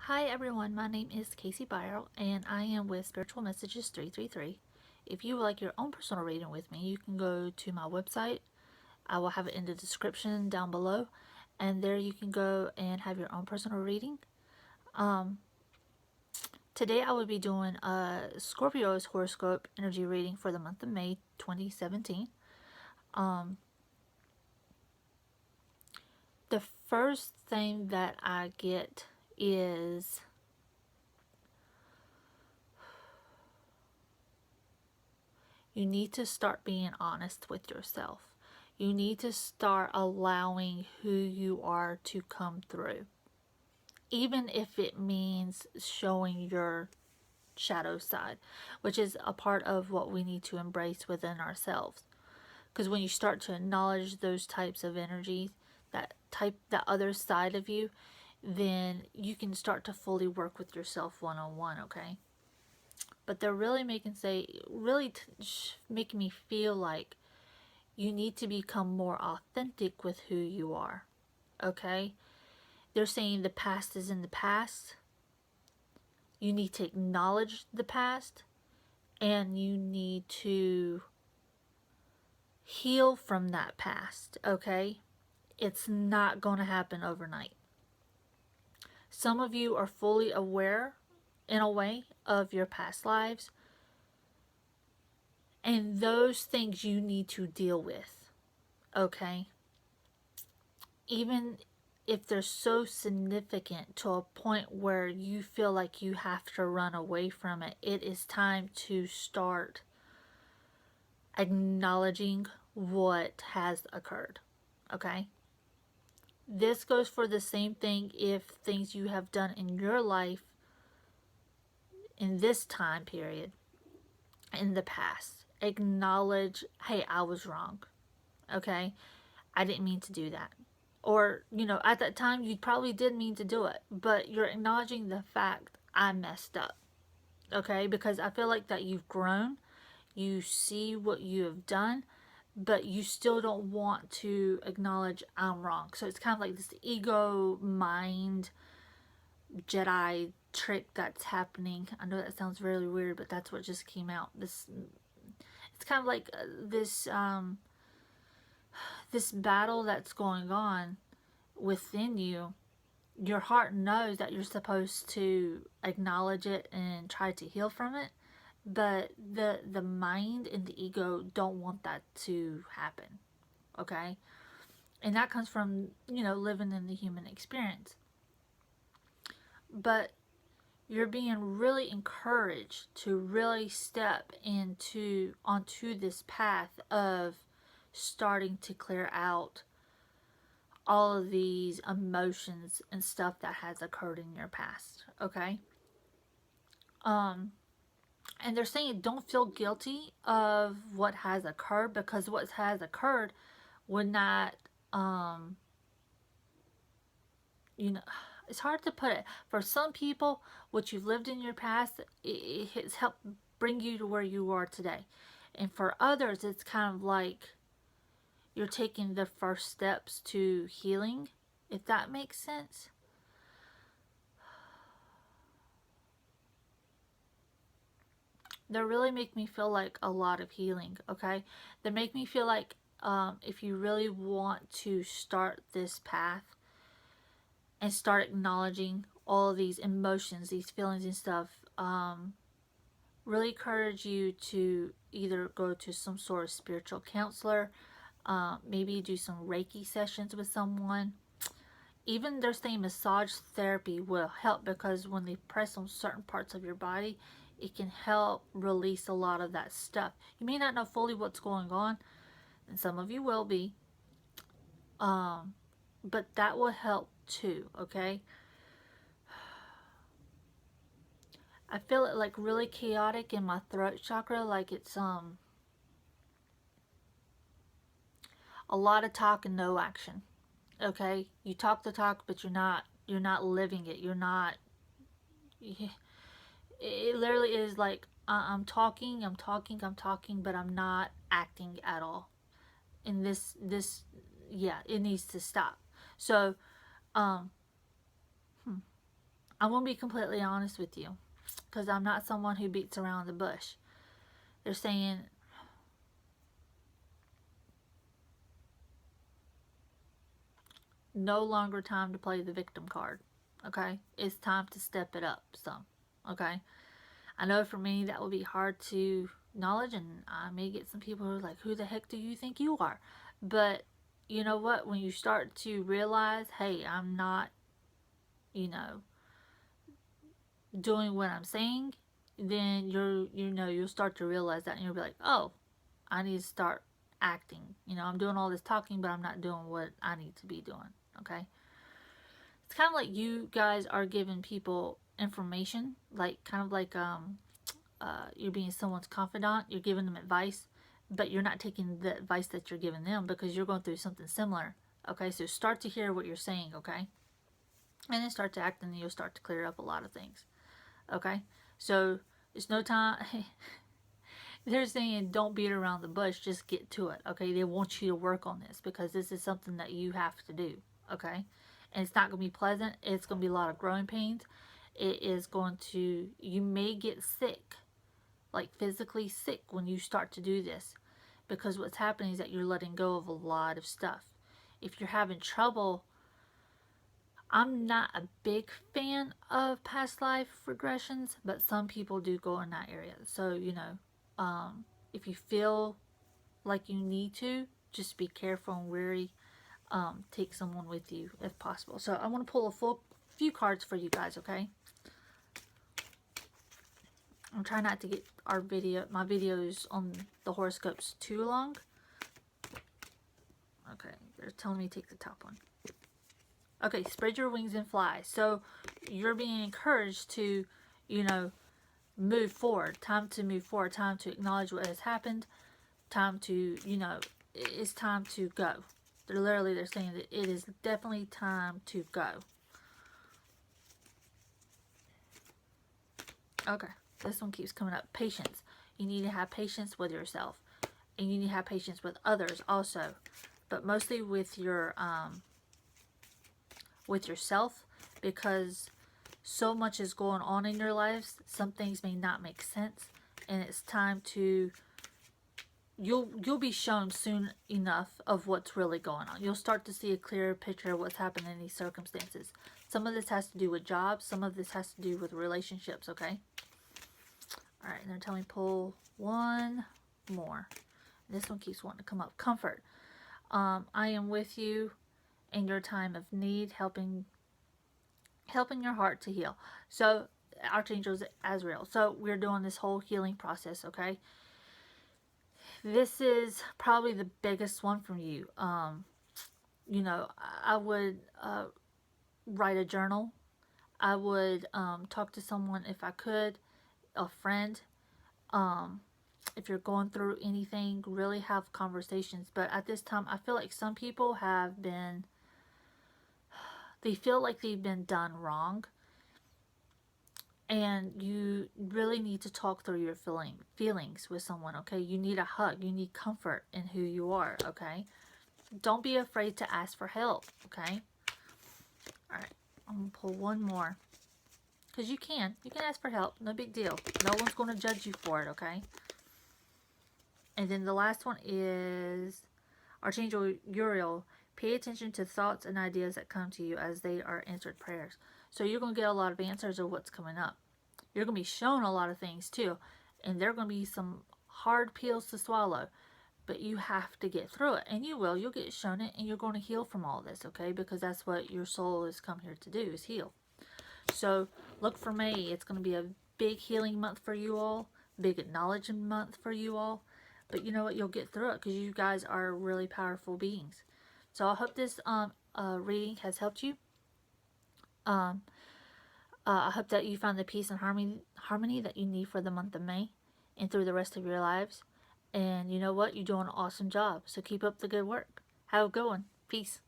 Hi everyone, my name is Casey Byro and I am with Spiritual Messages 333. If you would like your own personal reading with me, you can go to my website. I will have it in the description down below, and there you can go and have your own personal reading. Um, Today I will be doing a Scorpio's horoscope energy reading for the month of May 2017. Um, the first thing that I get is you need to start being honest with yourself. You need to start allowing who you are to come through, even if it means showing your shadow side, which is a part of what we need to embrace within ourselves. Because when you start to acknowledge those types of energies, that other side of you, then you can start to fully work with yourself one on one, okay? But they're really making me feel like you need to become more authentic with who you are. Okay? They're saying the past is in the past. You need to acknowledge the past and you need to heal from that past. Okay? It's not going to happen overnight. Some of you are fully aware, in a way, of your past lives, and those things you need to deal with. Okay? Even if they're so significant to a point where you feel like you have to run away from it, it is time to start acknowledging what has occurred. Okay? This goes for the same thing if things you have done in your life in this time period, in the past. Acknowledge, hey, I was wrong. Okay? I didn't mean to do that. Or, at that time you probably did mean to do it, but you're acknowledging the fact I messed up. Okay? Because I feel like that you've grown, you see what you have done, but you still don't want to acknowledge I'm wrong. So it's kind of like this ego mind Jedi trick that's happening. I know that sounds really weird, but that's what just came out. This it's kind of like this battle that's going on within you. Your heart knows that you're supposed to acknowledge it and try to heal from it, but the mind and the ego don't want that to happen. Okay? And that comes from, living in the human experience. But you're being really encouraged to really step onto this path of starting to clear out all of these emotions and stuff that has occurred in your past. Okay? um and they're saying don't feel guilty of what has occurred, because what has occurred would not, um you know it's hard to put it. For some people, what you've lived in your past, it has helped bring you to where you are today. And for others, it's kind of like you're taking the first steps to healing, if that makes sense. They really make me feel like a lot of healing. Okay, they make me feel like, if you really want to start this path and start acknowledging all of these emotions, these feelings and stuff, really encourage you to either go to some sort of spiritual counselor, maybe do some Reiki sessions with someone. Even they're saying massage therapy will help, because when they press on certain parts of your body, it can help release a lot of that stuff. You may not know fully what's going on, and some of you will be, but that will help too. Okay, I feel it like really chaotic in my throat chakra, like it's a lot of talk and no action. Okay, you talk the talk, but you're not living it. You're not. It literally is like, I'm talking, I'm talking, I'm talking, but I'm not acting at all. And this, yeah, it needs to stop. So, um, I'm going to be completely honest with you, because I'm not someone who beats around the bush. They're saying, no longer time to play the victim card. Okay? It's time to step it up some. Okay? I know for me that will be hard to acknowledge, and I may get some people who are like, who the heck do you think you are? But you know what? When you start to realize, hey, I'm not, you know, doing what I'm saying, then you'll start to realize that, and you'll be like, oh, I need to start acting. I'm doing all this talking, but I'm not doing what I need to be doing. Okay? It's kind of like you guys are giving people information, like kind of like you're being someone's confidant. You're giving them advice, but you're not taking the advice that you're giving them because you're going through something similar. Okay, so start to hear what you're saying. Okay, and then start to act, and you'll start to clear up a lot of things. Okay, so it's no time. They're saying don't beat around the bush, just get to it. Okay, they want you to work on this because this is something that you have to do. Okay, and it's not going to be pleasant. It's going to be a lot of growing pains. It is going to, you may get sick, like physically sick, when you start to do this, because what's happening is that you're letting go of a lot of stuff. If you're having trouble, I'm not a big fan of past life regressions, but some people do go in that area. So, if you feel like you need to, just be careful and wary. Take someone with you if possible. So I want to pull a few cards for you guys, okay? I'm trying not to get my videos on the horoscopes too long. Okay, they're telling me to take the top one. Okay, spread your wings and fly. So you're being encouraged to, move forward. Time to move forward. Time to acknowledge what has happened. Time to, it's time to go. They're saying that it is definitely time to go. Okay, this one keeps coming up. Patience. You need to have patience with yourself, and you need to have patience with others also, but mostly with yourself, because so much is going on in your lives. Some things may not make sense, and it's time to. You'll be shown soon enough of what's really going on. You'll start to see a clearer picture of what's happening in these circumstances. Some of this has to do with jobs. Some of this has to do with relationships. Okay. All right, and they're telling me pull one more. This one keeps wanting to come up. Comfort. I am with you in your time of need, helping your heart to heal. So, Archangel Azrael. So, we're doing this whole healing process, okay? This is probably the biggest one from you. I would write a journal. I would talk to someone if I could, a friend. If you're going through anything, really have conversations. But at this time, I feel like some people they feel like they've been done wrong. And you really need to talk through your feelings with someone, okay? You need a hug. You need comfort in who you are, okay? Don't be afraid to ask for help, okay? All right, I'm going to pull one more. Because you can. You can ask for help. No big deal. No one's going to judge you for it, okay? And then the last one is Archangel Uriel. Pay attention to thoughts and ideas that come to you as they are answered prayers. So you're going to get a lot of answers of what's coming up. You're going to be shown a lot of things too. And there are going to be some hard pills to swallow. But you have to get through it. And you will. You'll get shown it, and you're going to heal from all this, okay? Because that's what your soul has come here to do, is heal. So look for May. It's going to be a big healing month for you all. Big acknowledgement month for you all. But you know what? You'll get through it because you guys are really powerful beings. So I hope this reading has helped you. I hope that you found the peace and harmony that you need for the month of May and through the rest of your lives. And you know what? You're doing an awesome job. So keep up the good work. Have a good one. Peace.